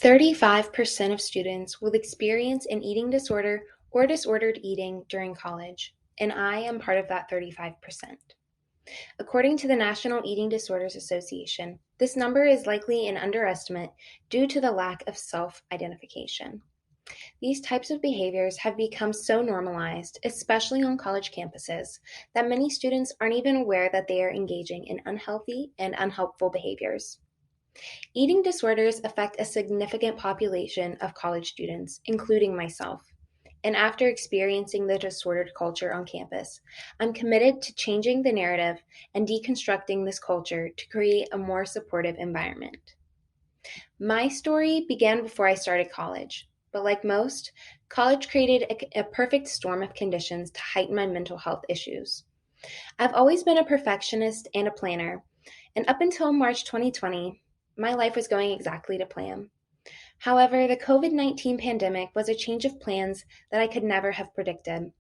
35% of students will experience an eating disorder or disordered eating during college, and I am part of that 35%. According to the National Eating Disorders Association, this number is likely an underestimate due to the lack of self-identification. These types of behaviors have become so normalized, especially on college campuses, that many students aren't even aware that they are engaging in unhealthy and unhelpful behaviors. Eating disorders affect a significant population of college students, including myself. And after experiencing the disordered culture on campus, I'm committed to changing the narrative and deconstructing this culture to create a more supportive environment. My story began before I started college, but like most, college created a perfect storm of conditions to heighten my mental health issues. I've always been a perfectionist and a planner, and up until March 2020, my life was going exactly to plan. However, the COVID-19 pandemic was a change of plans that I could never have predicted.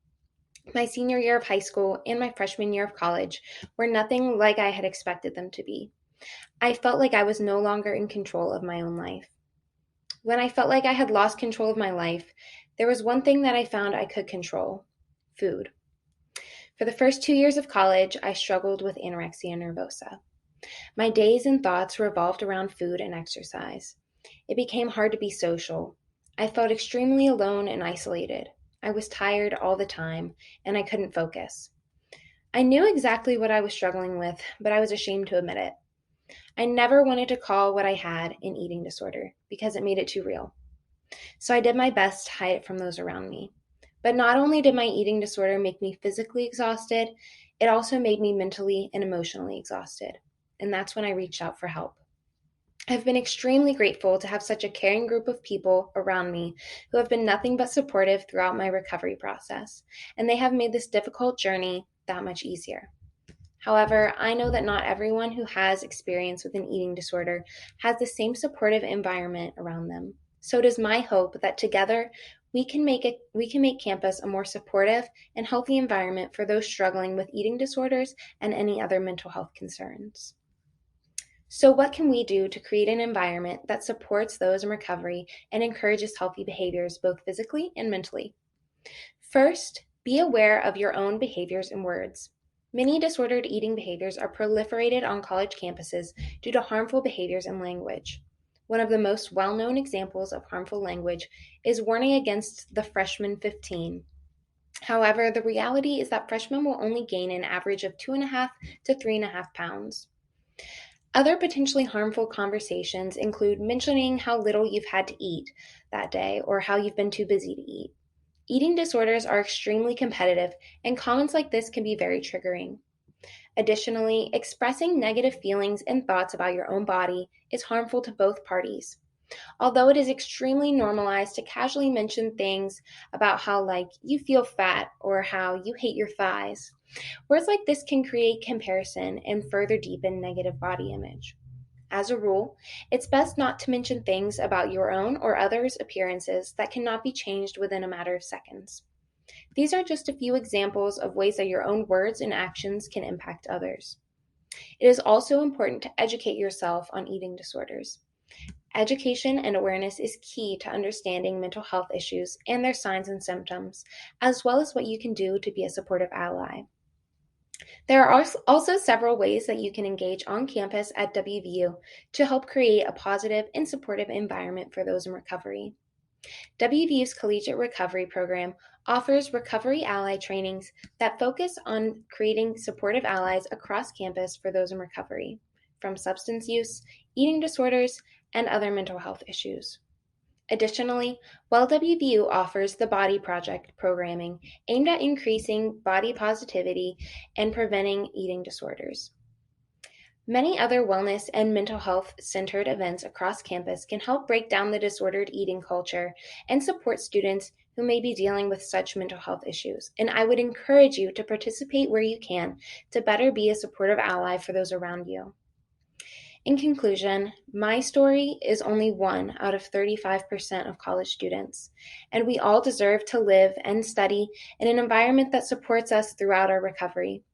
My senior year of high school and my freshman year of college were nothing like I had expected them to be. I felt like I was no longer in control of my own life. When I felt like I had lost control of my life, there was one thing that I found I could control: food. For the first 2 years of college, I struggled with anorexia nervosa. My days and thoughts revolved around food and exercise. It became hard to be social. I felt extremely alone and isolated. I was tired all the time, and I couldn't focus. I knew exactly what I was struggling with, but I was ashamed to admit it. I never wanted to call what I had an eating disorder because it made it too real. So I did my best to hide it from those around me. But not only did my eating disorder make me physically exhausted, it also made me mentally and emotionally exhausted. And that's when I reached out for help. I've been extremely grateful to have such a caring group of people around me who have been nothing but supportive throughout my recovery process, and they have made this difficult journey that much easier. However, I know that not everyone who has experience with an eating disorder has the same supportive environment around them. So it is my hope that together we can make campus a more supportive and healthy environment for those struggling with eating disorders and any other mental health concerns. So, what can we do to create an environment that supports those in recovery and encourages healthy behaviors both physically and mentally? First, be aware of your own behaviors and words. Many disordered eating behaviors are proliferated on college campuses due to harmful behaviors and language. One of the most well-known examples of harmful language is warning against the freshman 15. However, the reality is that freshmen will only gain an average of 2.5 to 3.5 pounds. Other potentially harmful conversations include mentioning how little you've had to eat that day or how you've been too busy to eat. Eating disorders are extremely competitive, and comments like this can be very triggering. Additionally, expressing negative feelings and thoughts about your own body is harmful to both parties. Although it is extremely normalized to casually mention things about how, like, you feel fat or how you hate your thighs, words like this can create comparison and further deepen negative body image. As a rule, it's best not to mention things about your own or others' appearances that cannot be changed within a matter of seconds. These are just a few examples of ways that your own words and actions can impact others. It is also important to educate yourself on eating disorders. Education and awareness is key to understanding mental health issues and their signs and symptoms, as well as what you can do to be a supportive ally. There are also several ways that you can engage on campus at WVU to help create a positive and supportive environment for those in recovery. WVU's Collegiate Recovery Program offers recovery ally trainings that focus on creating supportive allies across campus for those in recovery from substance use, eating disorders, and other mental health issues. Additionally, while WVU offers the Body Project programming aimed at increasing body positivity and preventing eating disorders. Many other wellness and mental health centered events across campus can help break down the disordered eating culture and support students who may be dealing with such mental health issues. And I would encourage you to participate where you can to better be a supportive ally for those around you. In conclusion, my story is only one out of 35% of college students, and we all deserve to live and study in an environment that supports us throughout our recovery.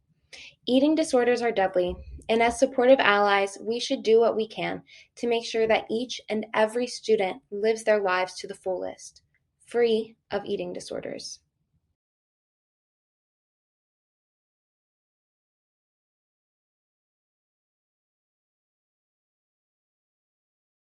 Eating disorders are deadly, And as supportive allies, we should do what we can to make sure that each and every student lives their lives to the fullest, free of eating disorders.